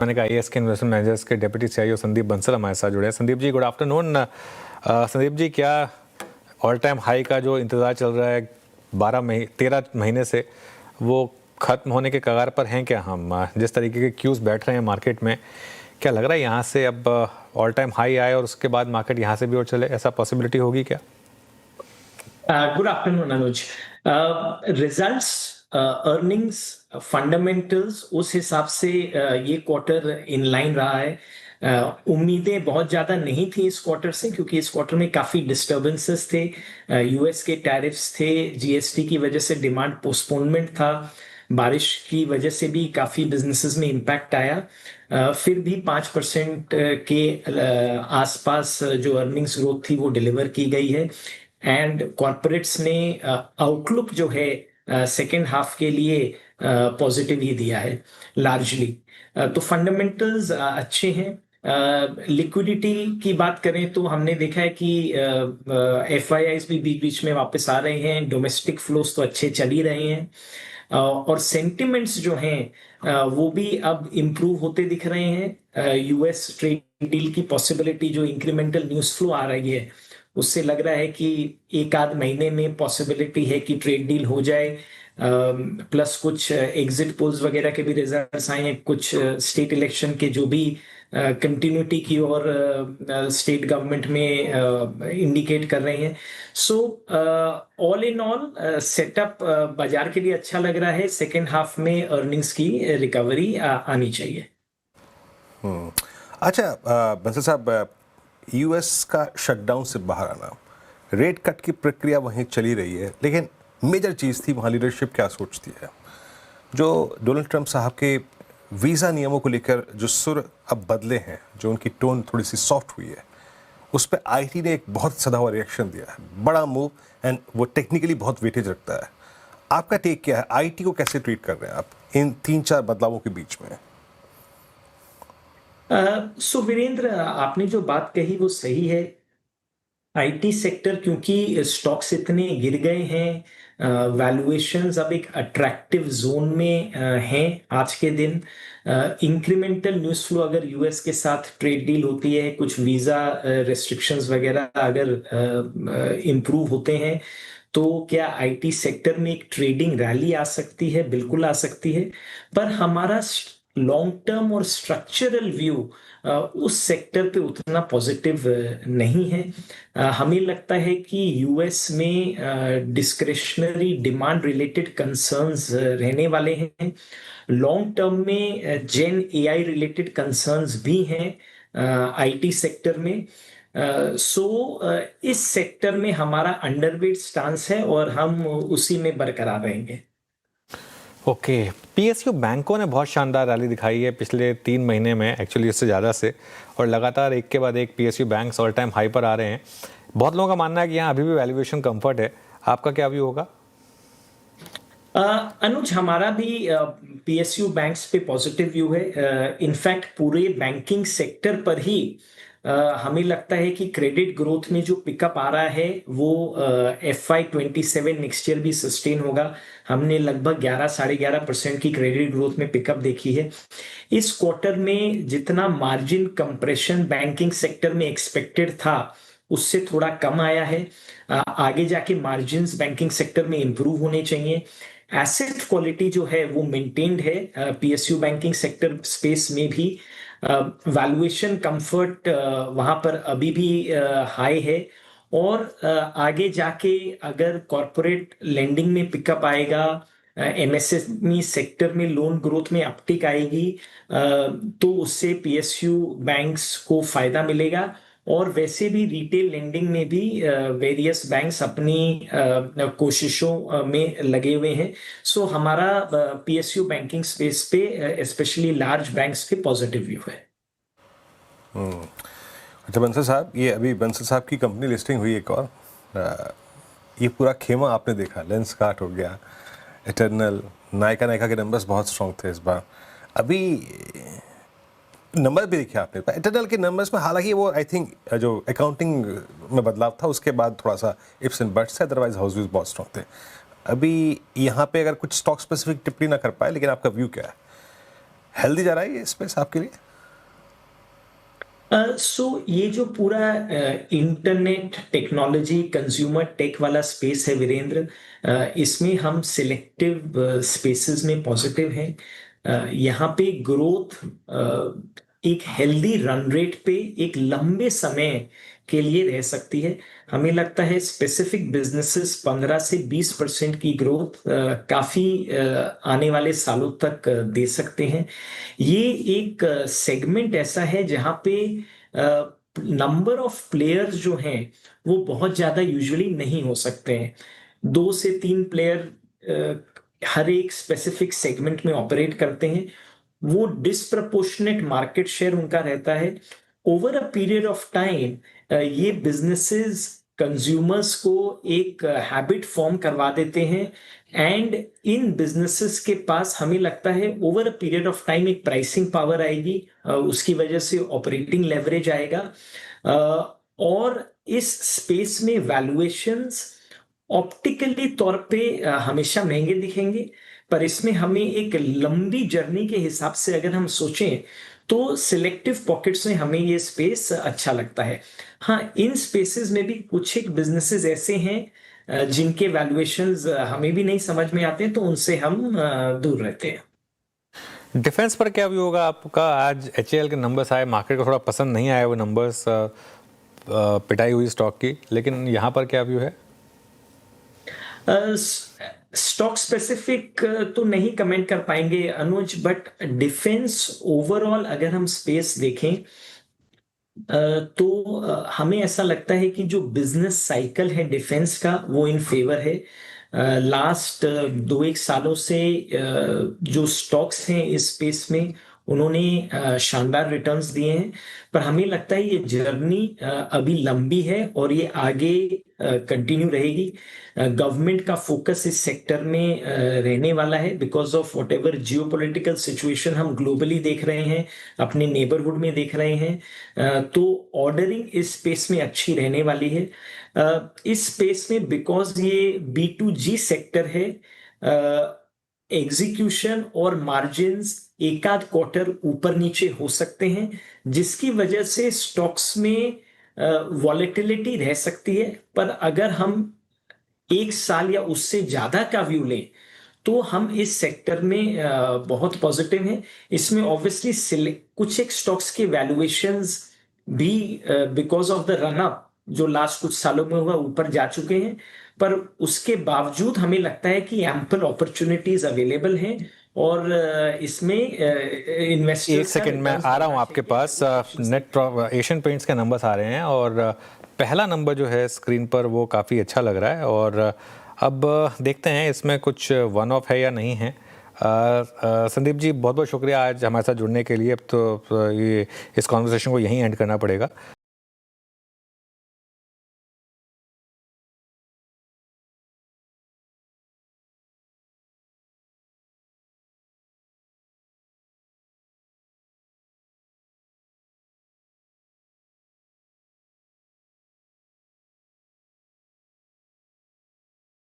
मैंने कहा आईएएस के इन्वेस्टमेंट मैनेजर्स के डेप्यूटी सीईओ संदीप बंसल हमारे साथ जुड़े हैं। Sandeep ji, good afternoon. संदीप जी, क्या ऑल टाइम हाई का जो इंतज़ार चल रहा है 13 महीने से, वो ख़त्म होने के कगार पर हैं क्या हम? जिस तरीके के क्यूज़ बैठ रहे हैं मार्केट में, क्या लग रहा है यहाँ से अब ऑल टाइम हाई आए और उसके बाद मार्केट यहाँ से भी और चले, ऐसा पॉसिबिलिटी होगी क्या? गुड आफ्टरनून अनुज। रिजल्ट्स, अर्निंग्स, फंडामेंटल्स उस हिसाब से ये क्वार्टर इन लाइन रहा है। उम्मीदें बहुत ज्यादा नहीं थी इस क्वार्टर से, क्योंकि इस क्वार्टर में काफी डिस्टरबेंसेस थे। यूएस के टैरिफ्स थे, जीएसटी की वजह से डिमांड पोस्टपोनमेंट था, बारिश की वजह से भी काफी बिजनेसेस में इम्पैक्ट आया। फिर भी 5% के आसपास जो अर्निंग्स ग्रोथ थी वो डिलीवर की गई है। एंड कॉरपोरेट्स ने आउटलुक जो है सेकेंड हाफ के लिए पॉजिटिव ही दिया है लार्जली। तो फंडामेंटल्स अच्छे हैं। लिक्विडिटी की बात करें तो हमने देखा है कि एफआईआईज भी बीच बीच में वापस आ रहे हैं, डोमेस्टिक फ्लोस तो अच्छे चल ही रहे हैं, और सेंटिमेंट्स जो हैं वो भी अब इम्प्रूव होते दिख रहे हैं। यूएस ट्रेड डील की पॉसिबिलिटी, जो इंक्रीमेंटल न्यूज़ फ्लो आ रही है, उससे लग रहा है कि एक आध महीने में पॉसिबिलिटी है कि ट्रेड डील हो जाए। प्लस कुछ एग्जिट पोल्स वगैरह के भी रिजल्ट्स आए हैं, कुछ स्टेट इलेक्शन के जो भी कंटिन्यूटी की और स्टेट गवर्नमेंट में इंडिकेट कर रहे हैं। So all in all setup बाजार के लिए अच्छा लग रहा है। सेकेंड हाफ में अर्निंग्स की रिकवरी आनी चाहिए। अच्छा बंसल साहब, यूएस का शटडाउन से बाहर आना, रेट कट की प्रक्रिया वहीं चली रही है, लेकिन मेजर चीज़ थी वहाँ लीडरशिप क्या सोचती है। जो डोनाल्ड ट्रंप साहब के वीज़ा नियमों को लेकर जो सुर अब बदले हैं, जो उनकी टोन थोड़ी सी सॉफ्ट हुई है, उस पर आईटी ने एक बहुत सदा हुआ रिएक्शन दिया है, बड़ा मूव, एंड वो टेक्निकली बहुत वेटेज रखता है। आपका टेक क्या है? आईटी को कैसे ट्रीट कर रहे हैं आप इन 3-4 बदलावों के बीच में? सो वीरेंद्र, आपने जो बात कही वो सही है। आईटी सेक्टर, क्योंकि स्टॉक्स इतने गिर गए हैं, वैल्यूएशंस अब एक अट्रैक्टिव जोन में हैं आज के दिन। इंक्रीमेंटल न्यूज़ फ्लो अगर यूएस के साथ ट्रेड डील होती है, कुछ वीजा रेस्ट्रिक्शंस वगैरह अगर इम्प्रूव होते हैं, तो क्या आईटी सेक्टर में एक ट्रेडिंग रैली आ सकती है? बिल्कुल आ सकती है। पर हमारा लॉन्ग टर्म और स्ट्रक्चरल व्यू उस सेक्टर पे उतना पॉजिटिव नहीं है। हमें लगता है कि यूएस में डिस्क्रिशनरी डिमांड रिलेटेड कंसर्न्स रहने वाले हैं। लॉन्ग टर्म में जेन एआई रिलेटेड कंसर्न्स भी हैं आईटी सेक्टर में। इस सेक्टर में हमारा अंडरवेट स्टांस है और हम उसी में बरकरार रहेंगे। ओके, पीएसयू बैंकों ने बहुत शानदार रैली दिखाई है पिछले 3 महीने में, एक्चुअली इससे ज़्यादा से, और लगातार एक के बाद एक PSU banks all time high पर आ रहे हैं। बहुत लोगों का मानना है कि यहाँ अभी भी वैल्यूएशन कंफर्ट है। आपका क्या व्यू होगा? अनुज, हमारा भी पीएसयू बैंक्स पे पॉजिटिव व्यू है। इनफैक्ट पूरे बैंकिंग सेक्टर पर ही हमें लगता है कि क्रेडिट ग्रोथ में जो पिकअप आ रहा है वो FY27 नेक्स्ट ईयर भी सस्टेन होगा। हमने लगभग 11-11.5% की क्रेडिट ग्रोथ में पिकअप देखी है। इस क्वार्टर में जितना मार्जिन कंप्रेशन बैंकिंग सेक्टर में एक्सपेक्टेड था, उससे थोड़ा कम आया है। आगे जाके मार्जिन्स बैंकिंग सेक्टर में इंप्रूव होने चाहिए। एसेट क्वालिटी जो है वो मेंटेन्ड है पीएसयू बैंकिंग सेक्टर स्पेस में भी। वैल्यूएशन कंफर्ट वहां पर अभी भी हाई है, और आगे जाके अगर कॉरपोरेट लेंडिंग में पिकअप आएगा, एमएसएमई सेक्टर में लोन ग्रोथ में अपटिक आएगी, तो उससे पीएसयू बैंक्स को फायदा मिलेगा। और वैसे भी रिटेल लेंडिंग में भी वेरियस बैंक्स अपनी कोशिशों में लगे हुए हैं। सो हमारा पीएसयू बैंकिंग स्पेस पे, स्पेशली लार्ज बैंक्स पे पॉजिटिव व्यू है। अच्छा बंसल साहब, ये अभी बंसल साहब की कंपनी लिस्टिंग हुई एक और, ये पूरा खेमा आपने देखा, लेंसकार्ट हो गया, इटर्नल, नायका के नंबर्स बहुत स्ट्रॉन्ग थे इस बार। अभी नंबर भी देखे आपने इटर्नल के नंबर्स में, हालांकि वो आई थिंक जो अकाउंटिंग में बदलाव था उसके बाद थोड़ा सा इफ्स एंड बट्स है, अदरवाइज हाउस व्यूज बहुत स्ट्रॉन्ग थे। अभी यहाँ पे अगर कुछ स्टॉक स्पेसिफिक टिप्पणी ना कर पाए, लेकिन आपका व्यू क्या है? हेल्दी जा रहा है ये स्पेस आपके लिए? ये जो पूरा इंटरनेट टेक्नोलॉजी कंज्यूमर टेक वाला स्पेस है वीरेंद्र, इसमें हम सिलेक्टिव स्पेसेस में पॉजिटिव हैं। यहाँ पे ग्रोथ एक हेल्दी रन रेट पे एक लंबे समय के लिए रह सकती है। हमें लगता है स्पेसिफिक बिजनेसेस 15 से 20% की ग्रोथ काफी आने वाले सालों तक दे सकते हैं। ये एक सेगमेंट ऐसा है जहां पे नंबर ऑफ प्लेयर्स जो हैं वो बहुत ज्यादा यूजुअली नहीं हो सकते हैं। 2 से 3 प्लेयर हर एक स्पेसिफिक सेगमेंट में ऑपरेट करते हैं। वो डिस्प्रपोर्शनेट मार्केट शेयर उनका रहता है। Over a period of time ये बिजनेसेस कंज्यूमर्स को एक हैबिट फॉर्म करवा देते हैं, एंड इन बिजनेसेस के पास हमें लगता है over a period of time एक प्राइसिंग पावर आएगी, उसकी वजह से ऑपरेटिंग लेवरेज आएगा, और इस स्पेस में वैल्यूएशंस ऑप्टिकली तौर पे हमेशा महंगे दिखेंगे, पर इसमें हमें एक लंबी जर्नी के हिसाब से अगर हम सोचें तो सिलेक्टिव पॉकेट्स में हमें ये स्पेस अच्छा लगता है। हाँ, इन स्पेसेस में भी कुछ एक बिजनेसेस ऐसे हैं जिनके वैल्यूएशंस हमें भी नहीं समझ में आते, तो उनसे हम दूर रहते हैं। डिफेंस पर क्या व्यू होगा आपका? आज एचएएल के नंबर्स आए, मार्केट को थोड़ा पसंद नहीं आए वो नंबर्स, पिटाई हुई स्टॉक की, लेकिन यहाँ पर क्या व्यू है? स्टॉक स्पेसिफिक तो नहीं कमेंट कर पाएंगे अनुज, बट डिफेंस ओवरऑल अगर हम स्पेस देखें तो हमें ऐसा लगता है कि जो बिजनेस साइकिल है डिफेंस का वो इन फेवर है। लास्ट 2-1 सालों से जो स्टॉक्स हैं इस स्पेस में उन्होंने शानदार रिटर्न्स दिए हैं, पर हमें लगता है ये जर्नी अभी लंबी है और ये आगे कंटिन्यू रहेगी। गवर्नमेंट का फोकस इस सेक्टर में रहने वाला है because of what ever geopolitical situation हम ग्लोबली देख रहे हैं, अपने नेबरहुड में देख रहे हैं, तो ऑर्डरिंग इस स्पेस में अच्छी रहने वाली है। इस स्पेस में बिकॉज ये B2G सेक्टर है, एग्जीक्यूशन और मार्जिन्स एक आध क्वार्टर ऊपर नीचे हो सकते हैं, जिसकी वजह से स्टॉक्स में वॉलेटिलिटी रह सकती है। पर अगर हम 1 साल या उससे ज्यादा का व्यू लें तो हम इस सेक्टर में बहुत पॉजिटिव हैं। इसमें ऑब्वियसली कुछ एक स्टॉक्स के वैल्यूएशंस भी because of the run up जो लास्ट कुछ सालों में हुआ ऊपर जा चुके हैं, पर उसके बावजूद हमें लगता है कि एम्पल अपॉर्चुनिटीज अवेलेबल हैं और इसमें इन्वेस्टर्स एक सेकंड में आ रहा हूँ आपके पास। नेट एशियन पेंट्स के नंबर्स आ रहे हैं और पहला नंबर जो है स्क्रीन पर वो काफ़ी अच्छा लग रहा है, और अब देखते हैं इसमें कुछ वन ऑफ है या नहीं है। संदीप जी बहुत बहुत शुक्रिया आज हमारे साथ जुड़ने के लिए। अब तो ये इस कॉन्वर्सेशन को यहीं एंड करना पड़ेगा।